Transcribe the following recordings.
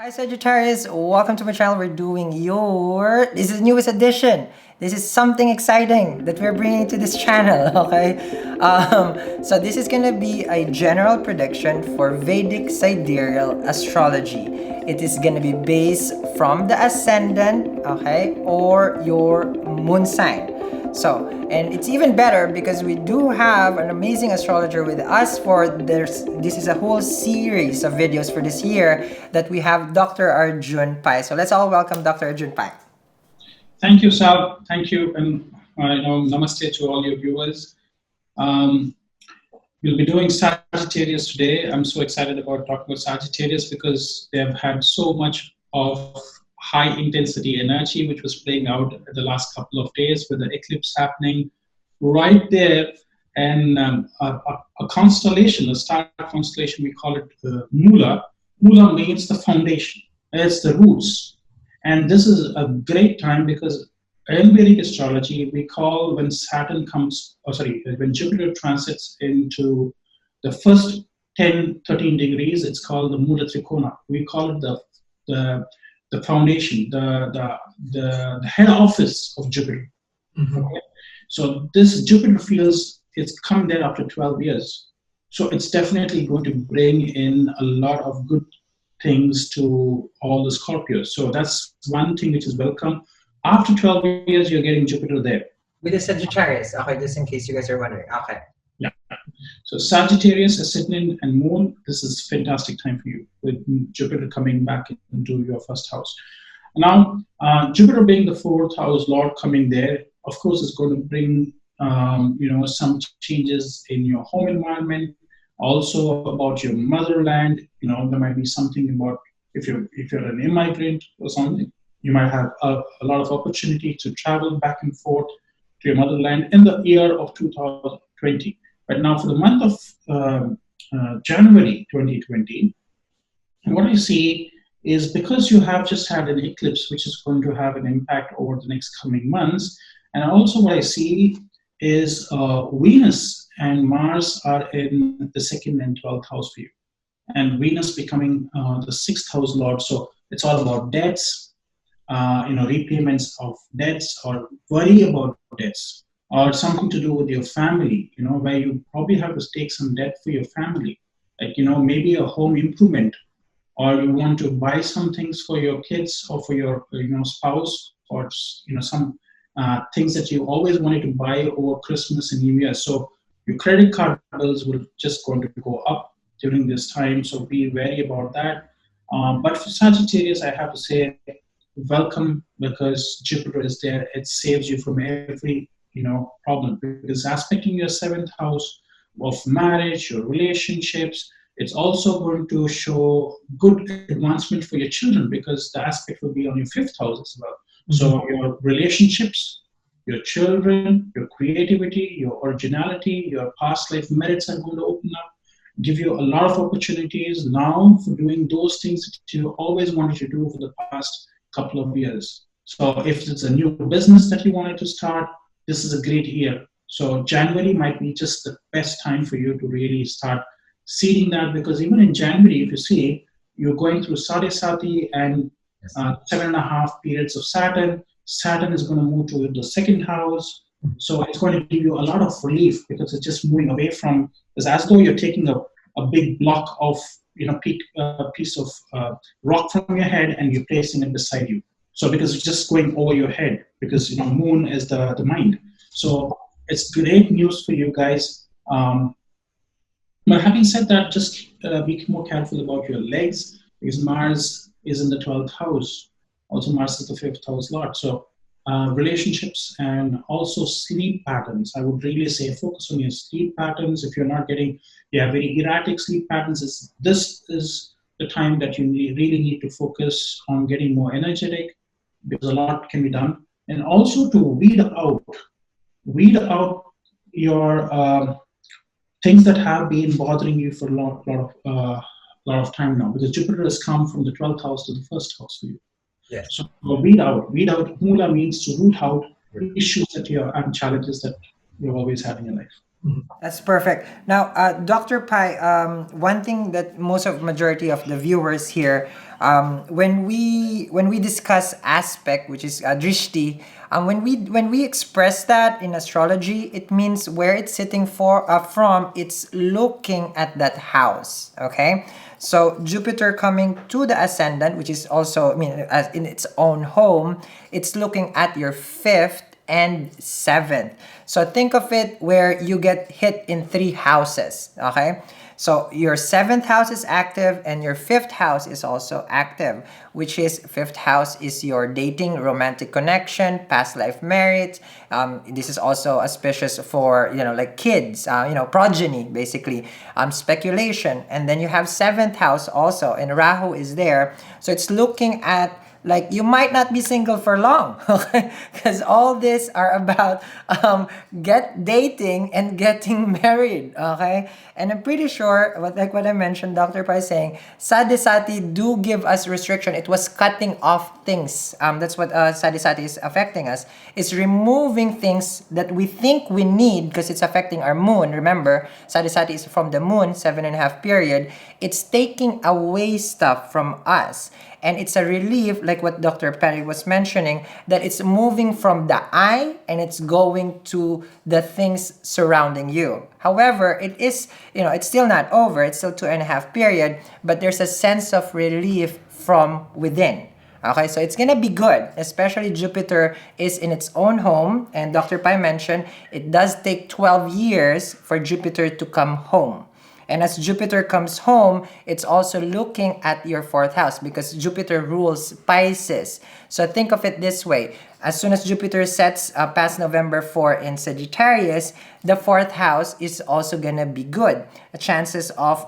Hi Sagittarius, welcome to my channel. We're doing this is newest edition. This is something exciting that we're bringing to this channel, okay? So this is gonna be a general prediction for Vedic sidereal astrology. It is gonna be based from the ascendant, okay, or your moon sign. So, and it's even better because we do have an amazing astrologer with us for this is a whole series of videos for this year that we have Dr. Arjun Pai. So let's all welcome Dr. Arjun Pai. Thank you, Sal. Thank you, and namaste to all your viewers. Um, we'll be doing Sagittarius today. I'm so excited about talking about Sagittarius because they have had so much of high intensity energy, which was playing out the last couple of days with the eclipse happening right there, and a constellation, a star constellation, we call it Mula. Mula means the foundation. It's the roots. And this is a great time because in Vedic astrology, we call when when Jupiter transits into the first 10, 13 degrees, it's called the Mula Trikona. We call it the foundation, the head office of Jupiter. Mm-hmm. Okay? So this Jupiter feels it's come there after 12 years. So it's definitely going to bring in a lot of good things to all the Scorpios. So that's one thing which is welcome. After 12 years, you're getting Jupiter there. With the Sagittarius, okay, just in case you guys are wondering. Okay. Yeah. So Sagittarius, Ascendant, and Moon, this is a fantastic time for you with Jupiter coming back into your first house. Now, Jupiter being the fourth house lord coming there, of course, is going to bring some changes in your home environment. Also about your motherland, there might be something about if you're an immigrant or something, you might have a lot of opportunity to travel back and forth to your motherland in the year of 2020. But now for the month of January 2020, what I see is because you have just had an eclipse, which is going to have an impact over the next coming months. And also what I see is Venus and Mars are in the second and 12th house for you. And Venus becoming the sixth house lord. So it's all about debts, repayments of debts or worry about debts or something to do with your family, where you probably have to take some debt for your family. Like, maybe a home improvement, or you want to buy some things for your kids or for your, spouse, or, some things that you always wanted to buy over Christmas and New Year. So your credit card bills will just going to go up during this time. So be wary about that. But for Sagittarius, I have to say, welcome, because Jupiter is there. It saves you from every, problem. Because aspecting your seventh house of marriage, your relationships, it's also going to show good advancement for your children because the aspect will be on your fifth house as well. Mm-hmm. So your relationships, your children, your creativity, your originality, your past life merits are going to open up, give you a lot of opportunities now for doing those things that you always wanted to do for the past couple of years. So if it's a new business that you wanted to start, this is a great year. So January might be just the best time for you to really start seeding that, because even in January, if you see, you're going through Sati and 7.5 periods of Saturn. Saturn is going to move to the second house. So it's going to give you a lot of relief because it's just moving away from, it's as though you're taking a big block of, piece of rock from your head and you're placing it beside you. So because it's just going over your head, because, moon is the mind. So it's great news for you guys. But having said that, just be more careful about your legs, because Mars is in the 12th house. Also, Mars is the fifth house lord. So relationships and also sleep patterns. I would really say focus on your sleep patterns. If you're not getting, very erratic sleep patterns, this is the time that you really need to focus on getting more energetic, because a lot can be done. And also to weed out your things that have been bothering you for a lot of time now, because Jupiter has come from the 12th house to the first house for you. Yes. So weed out. Mula means to root out issues that and challenges that you've always had in your life. That's perfect. Now, Dr. Pai, one thing that most of majority of the viewers here, when we discuss aspect, which is drishti, when we express that in astrology, it means where it's sitting from. It's looking at that house. Okay, so Jupiter coming to the ascendant, which is also, I mean, as in its own home, it's looking at your fifth and seventh. So think of it where you get hit in three houses. Okay. So your seventh house is active and your fifth house is also active, which is fifth house is your dating, romantic connection, past life marriage. This is also auspicious for, like kids, progeny, basically, speculation. And then you have seventh house also, and Rahu is there. So it's looking at, like, you might not be single for long, okay? Because all this are about get dating and getting married, okay? And I'm pretty sure, like what I mentioned, Dr. Pai saying, Sadisati do give us restriction. It was cutting off things. That's what Sadisati is affecting us. It's removing things that we think we need because it's affecting our moon. Remember, Sadisati is from the moon, 7.5 period. It's taking away stuff from us. And it's a relief, like what Dr. Perry was mentioning, that it's moving from the I and it's going to the things surrounding you. However, it is, it's still not over. It's still 2.5 period, but there's a sense of relief from within. Okay, so it's gonna be good, especially Jupiter is in its own home, and Dr. Pai mentioned it does take 12 years for Jupiter to come home. And as Jupiter comes home, it's also looking at your fourth house because Jupiter rules Pisces. So think of it this way. As soon as Jupiter sets past November 4 in Sagittarius, the fourth house is also going to be good. The chances of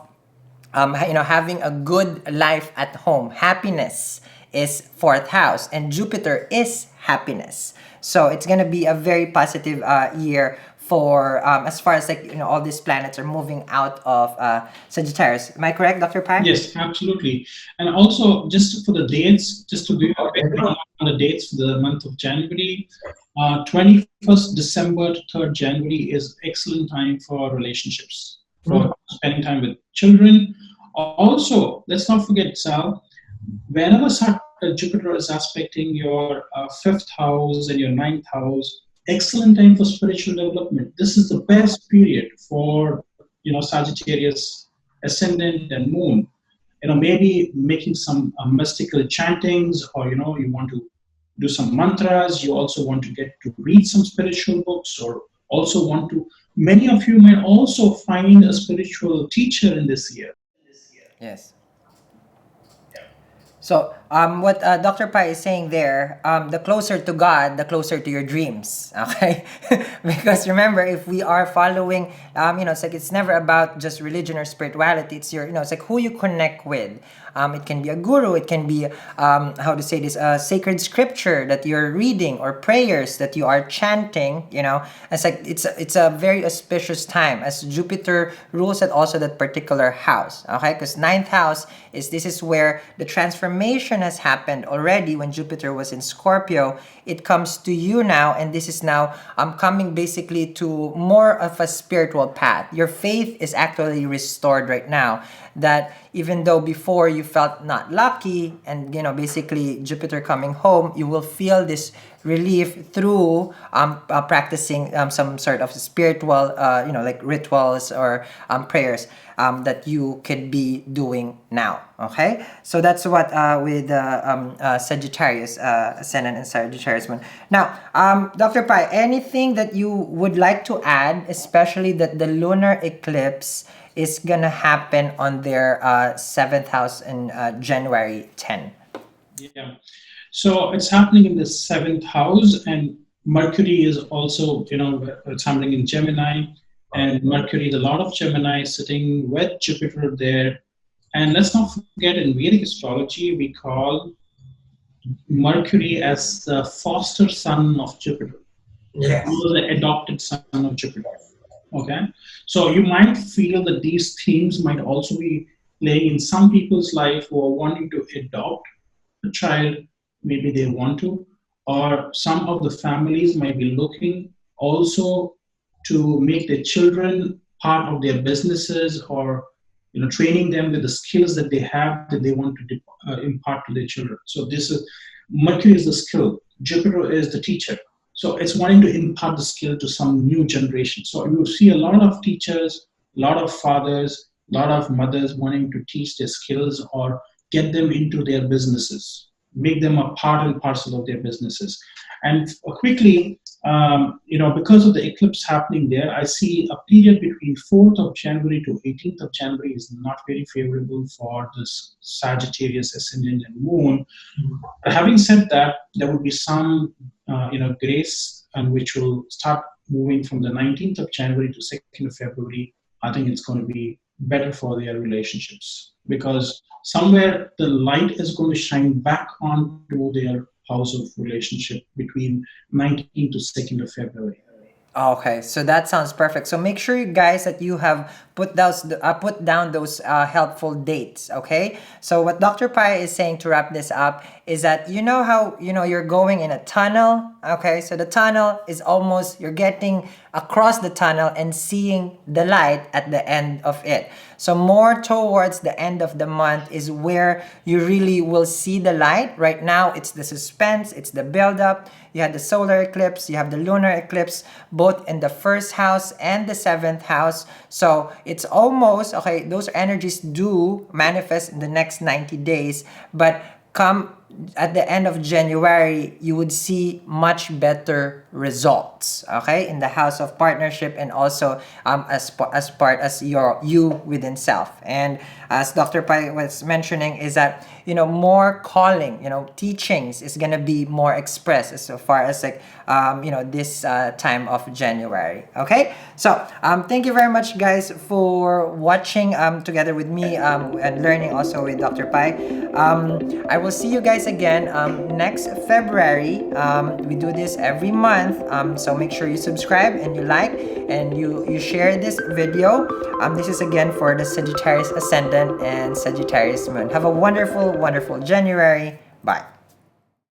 having a good life at home, happiness is fourth house, and Jupiter is happiness. So it's going to be a very positive year for as far as, like, all these planets are moving out of Sagittarius. Am I correct, Dr. Pai? Yes, absolutely. And also, just for the dates, just to give you a bit on the dates for the month of January, 21st December to 3rd January is excellent time for relationships, for spending time with children. Also, let's not forget, Sal, whenever Jupiter is aspecting your fifth house and your ninth house, excellent time for spiritual development. This is the best period for Sagittarius ascendant and moon. Maybe making some mystical chantings, or you want to do some mantras. You also want to get to read some spiritual books, or also want to. Many of you may also find a spiritual teacher in this year. Yes. So, what Dr. Pai is saying there, the closer to God, the closer to your dreams. Okay, because remember, if we are following, it's like it's never about just religion or spirituality. It's it's like who you connect with. It can be a guru. It can be how to say this, sacred scripture that you're reading or prayers that you are chanting. It's like it's a very auspicious time as Jupiter rules at also that particular house. Okay, because ninth house is where the transformation has happened already when Jupiter was in Scorpio. It comes to you now, and this is now coming basically to more of a spiritual path. Your faith is actually restored right now. That even though before you felt not lucky, and basically Jupiter coming home, you will feel this relief through practicing some sort of spiritual, like rituals or prayers that you could be doing now. Okay, so that's what with Sagittarius ascendant and Sagittarius moon. Now, Dr. Pai, anything that you would like to add, especially that the lunar eclipse is gonna happen on their seventh house in January 10. Yeah. So it's happening in the seventh house, and Mercury is also, it's happening in Gemini, and Mercury, the Lord of Gemini, sitting with Jupiter there. And let's not forget, in Vedic astrology, we call Mercury as the foster son of Jupiter. Yes. The adopted son of Jupiter. Okay, so you might feel that these themes might also be playing in some people's life who are wanting to adopt a child. Maybe they want to, or some of the families might be looking also to make their children part of their businesses, or training them with the skills that they have that they want to impart to their children. So this is Mercury is the skill, Jupiter is the teacher. So it's wanting to impart the skill to some new generation. So you will see a lot of teachers, a lot of fathers, a lot of mothers wanting to teach their skills or get them into their businesses, make them a part and parcel of their businesses. And quickly, because of the eclipse happening there, I see a period between 4th of January to 18th of January is not very favorable for this Sagittarius ascendant and moon. But having said that, there will be some, grace, and which will start moving from the 19th of January to 2nd of February. I think it's going to be better for their relationships, because somewhere the light is going to shine back onto their house of relationship between 19th to 2nd of February. Okay, so that sounds perfect. So make sure you guys that you have put down those helpful dates. Okay. So what Dr. Pai is saying to wrap this up is that how you're going in a tunnel. Okay, so the tunnel is almost, you're getting across the tunnel and seeing the light at the end of it. So more towards the end of the month is where you really will see the light. Right now, it's the suspense, it's the build-up. You had the solar eclipse, you have the lunar eclipse, both in the 1st house and the 7th house. So it's almost, okay, those energies do manifest in the next 90 days, but come at the end of January, you would see much better results, okay, in the house of partnership, and also as part as you within self. And as Dr. Pai was mentioning, is that more calling, teachings is gonna be more expressed as far as like this time of January. Okay, so thank you very much, guys, for watching together with me and learning also with Dr. Pai. I will see you guys again next February. We do this every month, so make sure you subscribe and you like and you share this video. This is again for the Sagittarius ascendant and Sagittarius moon. Have a wonderful January. Bye.